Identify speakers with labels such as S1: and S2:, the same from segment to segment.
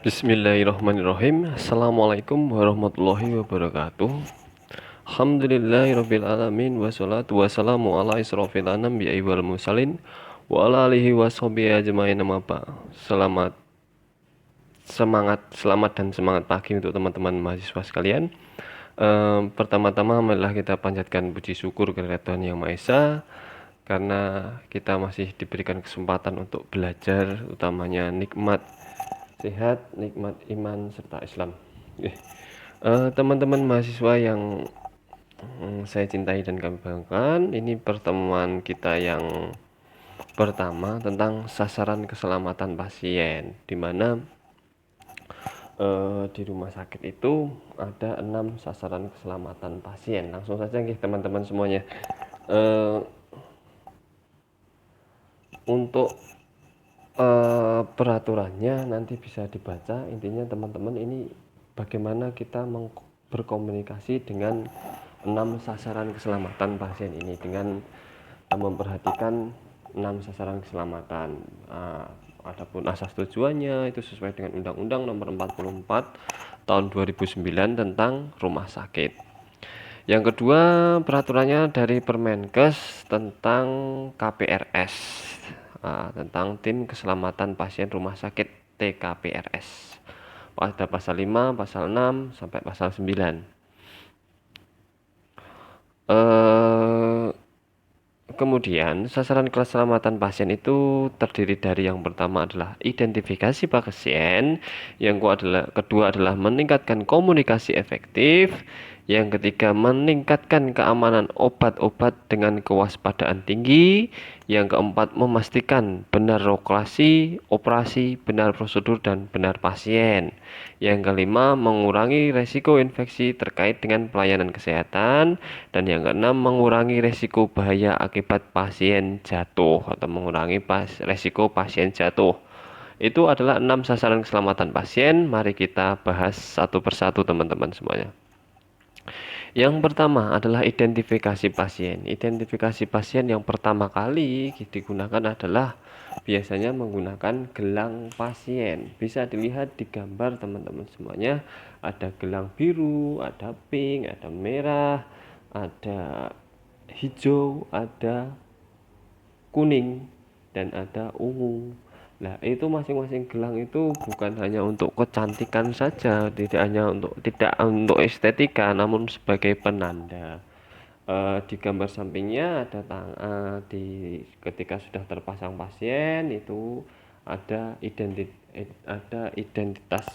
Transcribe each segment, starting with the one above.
S1: Bismillahirrahmanirrahim. Assalamualaikum warahmatullahi wabarakatuh. Alhamdulillahirabbil alamin wassalatu wassalamu ala asrofil anbiya'i wal mursalin wa ala alihi washabihi ajmain amma ba'd. Selamat dan semangat pagi untuk teman-teman mahasiswa sekalian. Pertama-tama marilah kita panjatkan puji syukur kepada Tuhan Yang Maha Esa karena kita masih diberikan kesempatan untuk belajar, utamanya nikmat sehat, nikmat iman serta Islam. Teman-teman mahasiswa yang saya cintai dan kami banggakan, ini pertemuan kita yang pertama tentang sasaran keselamatan pasien, di mana di rumah sakit itu ada 6 sasaran keselamatan pasien. Langsung saja nih teman-teman semuanya. Untuk peraturannya nanti bisa dibaca. Intinya teman-teman, ini bagaimana kita berkomunikasi dengan 6 sasaran keselamatan pasien ini dengan memperhatikan 6 sasaran keselamatan. Adapun asas tujuannya itu sesuai dengan Undang-Undang Nomor 44 Tahun 2009 tentang rumah sakit. Yang kedua, peraturannya dari Permenkes tentang KPRS, tentang tim keselamatan pasien rumah sakit TKPRS. Ada pasal 5, pasal 6 sampai pasal 9. Kemudian sasaran keselamatan pasien itu terdiri dari yang pertama adalah identifikasi pasien, yang kedua adalah meningkatkan komunikasi efektif, yang ketiga meningkatkan keamanan obat-obat dengan kewaspadaan tinggi, yang keempat memastikan benar operasi, benar prosedur dan benar pasien, yang kelima mengurangi resiko infeksi terkait dengan pelayanan kesehatan, dan yang keenam mengurangi resiko bahaya akibat pasien jatuh atau mengurangi resiko pasien jatuh. Itu adalah 6 sasaran keselamatan pasien. Mari kita bahas satu persatu teman-teman semuanya. Yang pertama adalah identifikasi pasien. Identifikasi pasien yang pertama kali digunakan adalah biasanya menggunakan gelang pasien. Bisa dilihat di gambar teman-teman semuanya. Ada gelang biru, ada pink, ada merah, ada hijau, ada kuning, dan ada ungu. Nah, itu masing-masing gelang itu bukan hanya untuk kecantikan saja, tidak untuk estetika, namun sebagai penanda. Di gambar sampingnya ada ketika sudah terpasang pasien itu ada identitas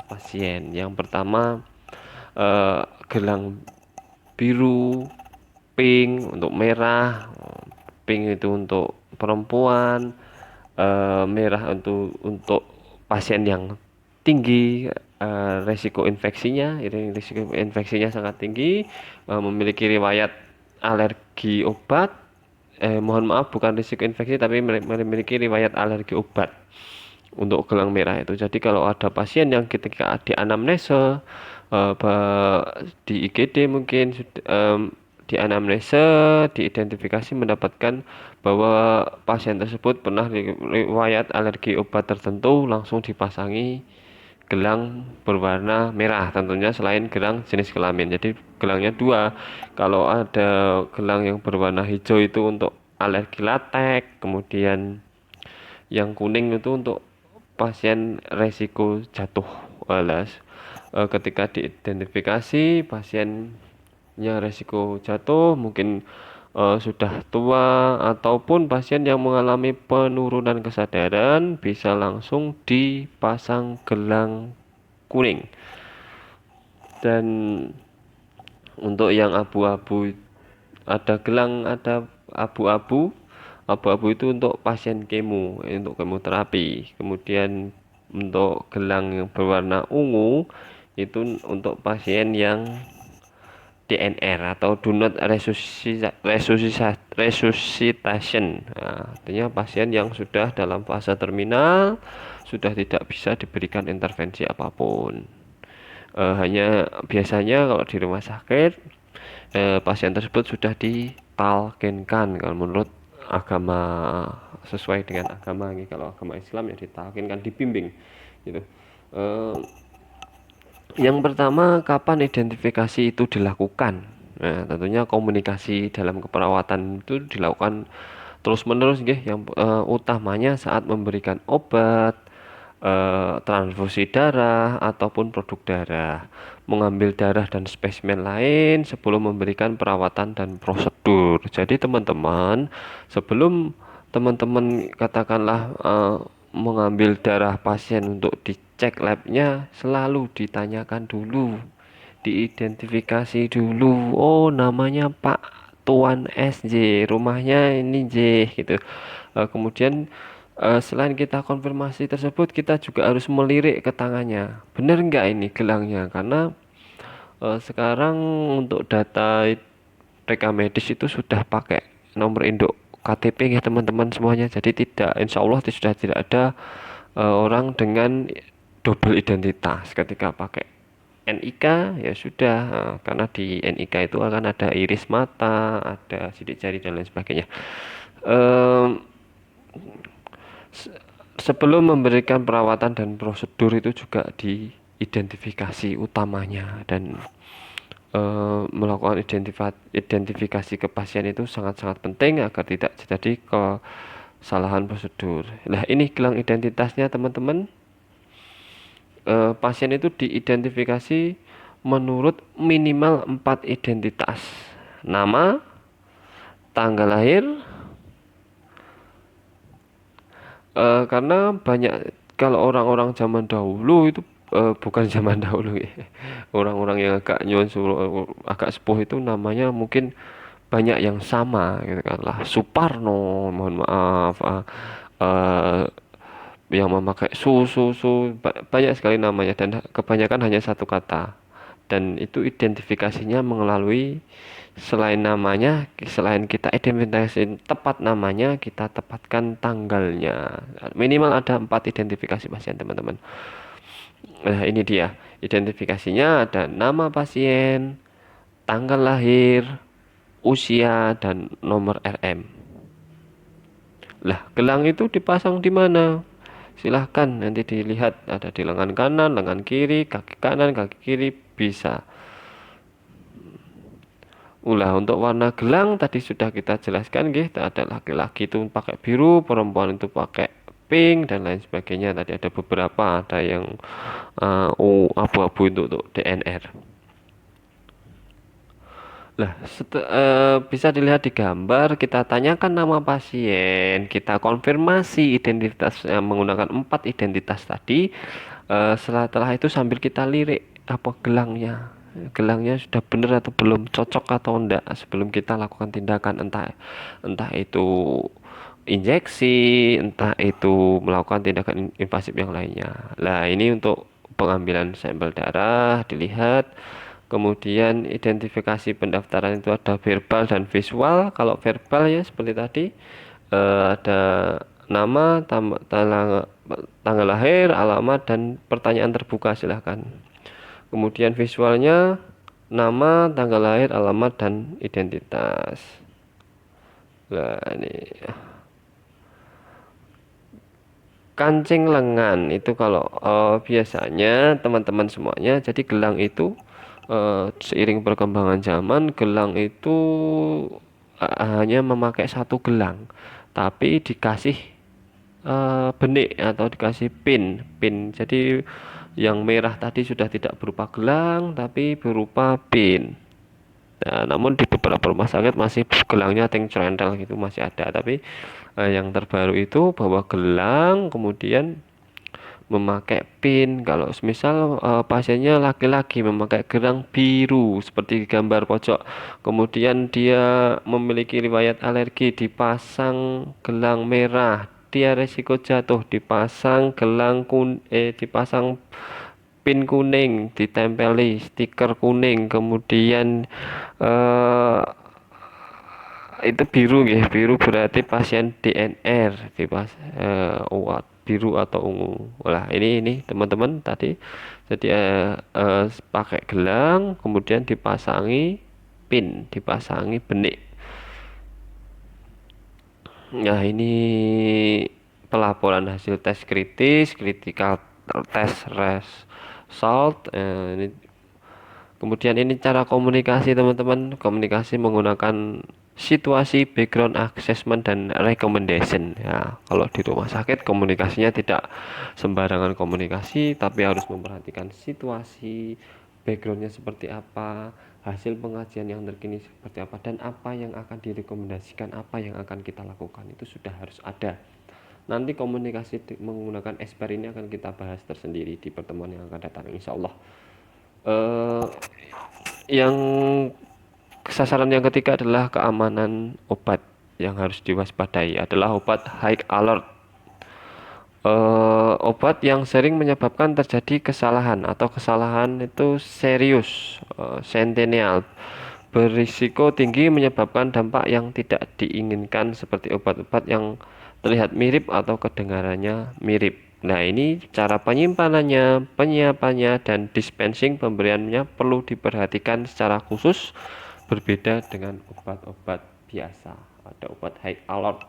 S1: pasien. Yang pertama gelang biru, pink untuk merah, pink itu untuk perempuan, merah untuk pasien yang tinggi, risiko infeksinya sangat tinggi, memiliki riwayat alergi obat, mohon maaf bukan risiko infeksi tapi memiliki riwayat alergi obat untuk gelang merah itu. Jadi kalau ada pasien yang ketika di anamnesa, di IGD mungkin di anamnesa diidentifikasi mendapatkan bahwa pasien tersebut pernah riwayat alergi obat tertentu, langsung dipasangi gelang berwarna merah tentunya selain gelang jenis kelamin. Jadi gelangnya dua. Kalau ada gelang yang berwarna hijau itu untuk alergi latek, kemudian yang kuning itu untuk pasien resiko jatuh. Alas, ketika diidentifikasi pasiennya resiko jatuh, mungkin sudah tua ataupun pasien yang mengalami penurunan kesadaran, bisa langsung dipasang gelang kuning. Dan untuk yang abu-abu, ada abu-abu. Abu-abu itu untuk pasien kemo, untuk kemoterapi. Kemudian untuk gelang yang berwarna ungu itu untuk pasien yang DNR atau do not resuscitation. Nah, artinya pasien yang sudah dalam fase terminal, sudah tidak bisa diberikan intervensi apapun. Hanya biasanya kalau di rumah sakit pasien tersebut sudah ditalkinkan kalau menurut agama, sesuai dengan agama ini. Kalau agama Islam ya ditalkinkan, dibimbing gitu. Eh, yang pertama, kapan identifikasi itu dilakukan? Nah, tentunya komunikasi dalam keperawatan itu dilakukan terus-menerus nggih, yang utamanya saat memberikan obat, transfusi darah ataupun produk darah, mengambil darah dan spesimen lain sebelum memberikan perawatan dan prosedur. Jadi teman-teman, sebelum teman-teman katakanlah mengambil darah pasien untuk dicek labnya, selalu ditanyakan dulu, diidentifikasi dulu. Oh, namanya Pak Tuan SJ, rumahnya ini J gitu. Kemudian selain kita konfirmasi tersebut, kita juga harus melirik ke tangannya. Benar nggak ini gelangnya? Karena sekarang untuk data rekam medis itu sudah pakai nomor induk KTP ya teman-teman semuanya. Jadi tidak, insya Allah sudah tidak ada orang dengan double identitas ketika pakai NIK ya sudah, karena di NIK itu akan ada iris mata, ada sidik jari dan lain sebagainya. Em, Sebelum memberikan perawatan dan prosedur itu juga diidentifikasi utamanya, dan melakukan identifikasi ke pasien itu sangat-sangat penting agar tidak terjadi kesalahan prosedur. Nah, ini gelang identitasnya teman-teman. Pasien itu diidentifikasi menurut minimal 4 identitas. Nama, tanggal lahir, karena banyak, kalau orang-orang zaman dahulu itu bukan zaman dahulu ya. Orang-orang yang agak nyuwun agak sepuh itu namanya mungkin banyak yang sama gitu kan lah. Suparno, mohon maaf, eh, yang memakai banyak sekali namanya, dan kebanyakan hanya satu kata, dan itu identifikasinya melalui, selain namanya, selain kita identifikasi tepat namanya, kita tepatkan tanggalnya. Minimal ada 4 identifikasi pasien teman-teman. Nah, ini dia identifikasinya, ada nama pasien, tanggal lahir, usia, dan nomor RM. Lah, gelang itu dipasang di mana? Silahkan nanti dilihat, ada di lengan kanan, lengan kiri, kaki kanan, kaki kiri, bisa. Ulah, untuk warna gelang tadi sudah kita jelaskan gitu, ada laki-laki itu pakai biru, perempuan itu pakai pink dan lain sebagainya. Tadi ada beberapa, ada yang abu-abu untuk DNR. Lah, bisa dilihat di gambar, kita tanyakan nama pasien, kita konfirmasi identitas menggunakan 4 identitas tadi. Setelah itu sambil kita lirik apa gelangnya sudah benar atau belum, cocok atau enggak, sebelum kita lakukan tindakan, entah entah itu injeksi, entah itu melakukan tindakan invasif yang lainnya. Lah, ini untuk pengambilan sampel darah dilihat. Kemudian identifikasi pendaftaran itu ada verbal dan visual. Kalau verbal ya seperti tadi, ada nama, tanggal lahir, alamat, dan pertanyaan terbuka silahkan. Kemudian visualnya nama, tanggal lahir, alamat, dan identitas. Nah, ini kancing lengan itu kalau biasanya teman-teman semuanya, jadi gelang itu seiring perkembangan zaman, gelang itu hanya memakai satu gelang, tapi dikasih benik atau dikasih pin. Jadi yang merah tadi sudah tidak berupa gelang tapi berupa pin. Nah, namun di beberapa rumah sakit masih gelangnya ting centel gitu masih ada, tapi yang terbaru itu bahwa gelang kemudian memakai pin. Kalau misal pasiennya laki-laki memakai gelang biru seperti gambar pojok, kemudian dia memiliki riwayat alergi, dipasang gelang merah, dia resiko jatuh, dipasang pin kuning, ditempeli stiker kuning, kemudian eh, itu biru ya, biru berarti pasien DNR, biru atau ungu. Lah, ini teman-teman tadi, jadi pakai gelang kemudian dipasangi pin, dipasangi benik. Nah, ini pelaporan hasil tes kritis, critical test result. Ini kemudian ini cara komunikasi teman-teman, komunikasi menggunakan situasi, background assessment dan recommendation. Ya, kalau di rumah sakit komunikasinya tidak sembarangan komunikasi, tapi harus memperhatikan situasi, backgroundnya seperti apa, hasil pengajian yang terkini seperti apa, dan apa yang akan direkomendasikan, apa yang akan kita lakukan, itu sudah harus ada. Nanti komunikasi menggunakan expert ini akan kita bahas tersendiri di pertemuan yang akan datang, insya Allah. eh, yang sasaran yang ketiga adalah keamanan obat. Yang harus diwaspadai adalah obat high alert. Obat yang sering menyebabkan terjadi kesalahan atau kesalahan itu serius, sentinel, berisiko tinggi menyebabkan dampak yang tidak diinginkan seperti obat-obat yang terlihat mirip atau kedengarannya mirip. Nah, ini cara penyimpanannya, penyiapannya, dan dispensing pemberiannya perlu diperhatikan secara khusus, berbeda dengan obat-obat biasa. Ada obat high alert.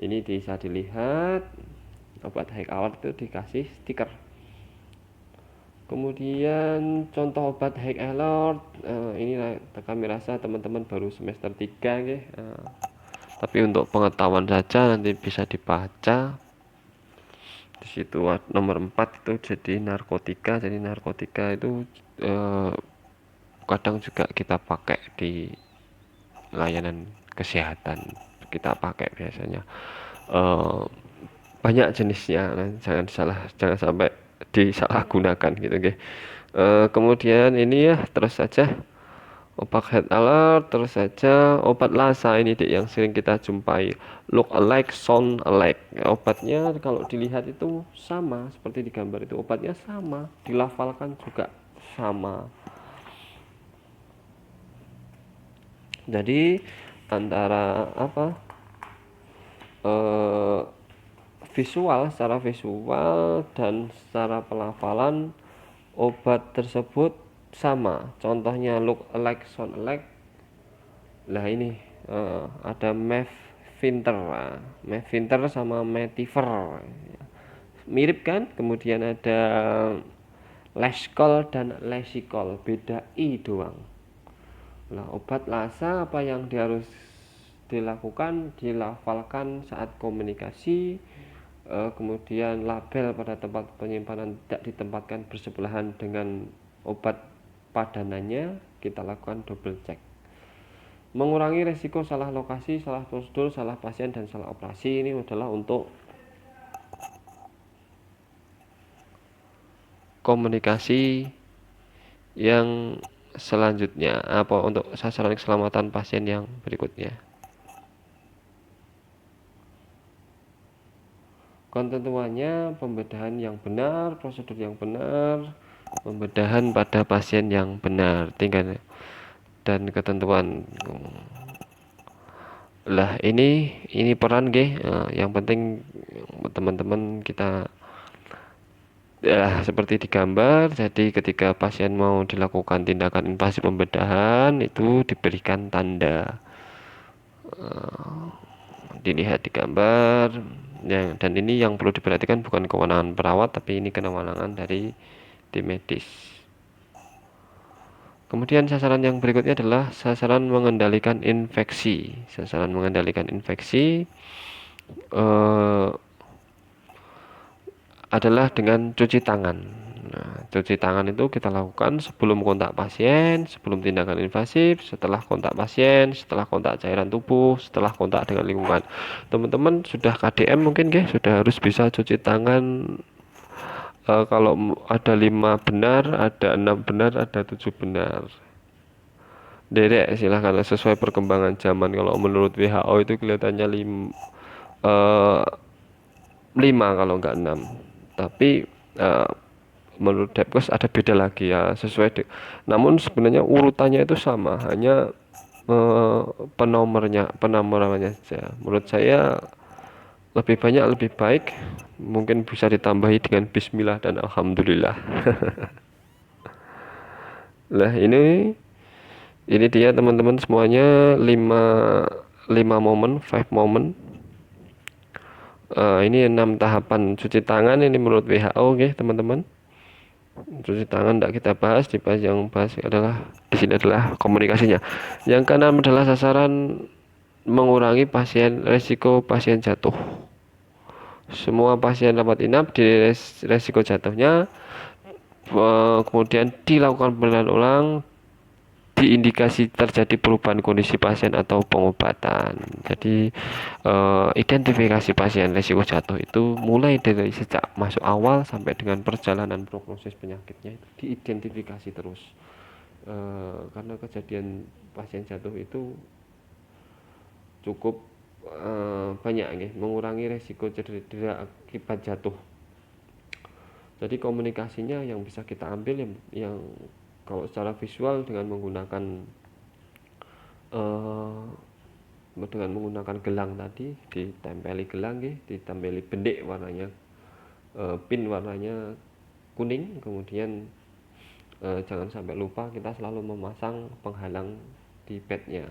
S1: Ini bisa dilihat, obat high alert itu dikasih stiker. Kemudian contoh obat high alert, ini kami rasa teman-teman baru semester 3 ya. Tapi untuk pengetahuan saja nanti bisa dibaca. Di situ nomor 4 itu jadi narkotika. Jadi narkotika itu kadang juga kita pakai di layanan kesehatan. Kita pakai biasanya. Banyak jenisnya, jangan sampai disalahgunakan gitu okay. Kemudian ini ya, terus saja obat head alert, terus saja obat lasa ini dek yang sering kita jumpai, look alike, sound alike. Obatnya kalau dilihat itu sama seperti di gambar itu, obatnya sama, dilafalkan juga sama. Jadi antara apa, secara visual dan secara pelafalan obat tersebut sama. Contohnya look alike, sound alike. Lah ini ada Mefvinter. Mefvinter sama Metiver. Mirip kan? Kemudian ada Leskol dan Lesikol, beda I doang. Nah, obat lasa apa yang harus dilakukan, dilafalkan saat komunikasi. Kemudian label pada tempat penyimpanan tidak ditempatkan bersebelahan dengan obat padanannya, kita lakukan double check. Mengurangi resiko salah lokasi, salah prosedur, salah pasien, dan salah operasi. Ini adalah untuk komunikasi yang selanjutnya, apa untuk sasaran keselamatan pasien yang berikutnya. Ketentuannya pembedahan yang benar, prosedur yang benar, pembedahan pada pasien yang benar, tinggal dan ketentuan. Lah ini peran yang penting teman-teman kita ya seperti di gambar. Jadi ketika pasien mau dilakukan tindakan invasi pembedahan itu diberikan tanda, dilihat di gambar. Dan ini yang perlu diperhatikan bukan kewenangan perawat, tapi ini kewenangan dari tim medis. Kemudian sasaran yang berikutnya adalah sasaran mengendalikan infeksi. Sasaran mengendalikan infeksi adalah dengan cuci tangan. Nah, cuci tangan itu kita lakukan sebelum kontak pasien, sebelum tindakan invasif, setelah kontak pasien, setelah kontak cairan tubuh, setelah kontak dengan lingkungan. Teman-teman sudah KDM mungkin sudah harus bisa cuci tangan. Kalau ada 5 benar, ada 6 benar, ada 7 benar. Derek silahkan sesuai perkembangan zaman. Kalau menurut WHO itu kelihatannya 5 kalau enggak 6. Tapi menurut Depkes ada beda lagi ya, namun sebenarnya urutannya itu sama, hanya penomorannya saja. Menurut saya lebih banyak lebih baik, mungkin bisa ditambahi dengan bismillah dan alhamdulillah. Lah ini dia teman-teman semuanya, 5 momen, 5 momen Ini 6 tahapan cuci tangan ini menurut WHO, oke teman-teman. Cuci tangan tidak kita bahas, yang bahas adalah di sini adalah komunikasinya. Yang keenam adalah sasaran mengurangi resiko pasien jatuh. Semua pasien rawat inap di resiko jatuhnya, kemudian dilakukan penilaian ulang, diindikasi terjadi perubahan kondisi pasien atau pengobatan. Jadi identifikasi pasien risiko jatuh itu mulai dari sejak masuk awal sampai dengan perjalanan prognosis penyakitnya itu diidentifikasi terus. Karena kejadian pasien jatuh itu cukup banyak nih, mengurangi risiko cedera akibat jatuh. Jadi komunikasinya yang bisa kita ambil yang kalau secara visual dengan menggunakan gelang tadi, ditempeli gelang, ditempeli bendik warnanya pin warnanya kuning, kemudian jangan sampai lupa kita selalu memasang penghalang di bednya.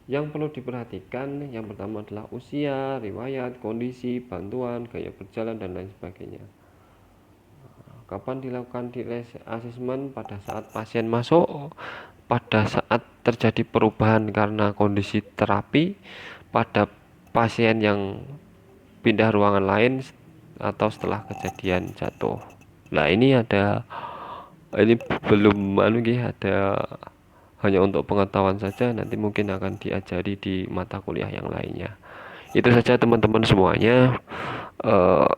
S1: Yang perlu diperhatikan yang pertama adalah usia, riwayat, kondisi, bantuan, gaya berjalan, dan lain sebagainya. Kapan dilakukan asesmen? Pada saat pasien masuk, pada saat terjadi perubahan karena kondisi terapi, pada pasien yang pindah ruangan lain, atau setelah kejadian jatuh. Nah ini belum ada hanya untuk pengetahuan saja, nanti mungkin akan diajari di mata kuliah yang lainnya. Itu saja teman-teman semuanya. uh,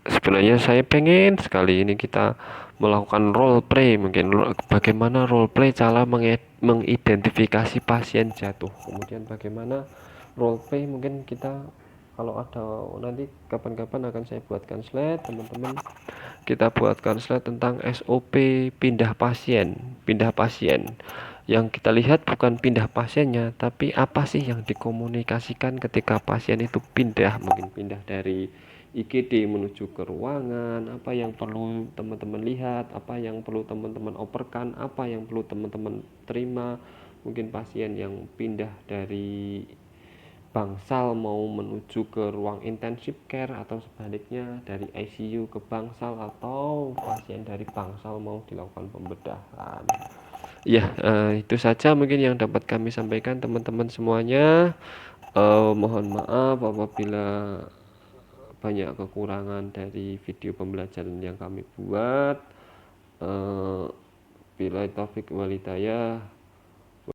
S1: Sebenarnya saya pengen sekali ini kita melakukan role play, mungkin bagaimana role play cara mengidentifikasi pasien jatuh, kemudian bagaimana role play mungkin kita kalau ada nanti kapan-kapan akan saya buatkan slide teman-teman, kita buatkan slide tentang SOP pindah pasien. Yang kita lihat bukan pindah pasiennya, tapi apa sih yang dikomunikasikan ketika pasien itu pindah, mungkin pindah dari IGD menuju ke ruangan, apa yang perlu teman-teman lihat, apa yang perlu teman-teman operkan, apa yang perlu teman-teman terima. Mungkin pasien yang pindah dari bangsal mau menuju ke ruang intensive care, atau sebaliknya dari ICU ke bangsal, atau pasien dari bangsal mau dilakukan pembedahan. Ya, itu saja mungkin yang dapat kami sampaikan teman-teman semuanya. Mohon maaf apabila banyak kekurangan dari video pembelajaran yang kami buat. Bila taufik walidayah.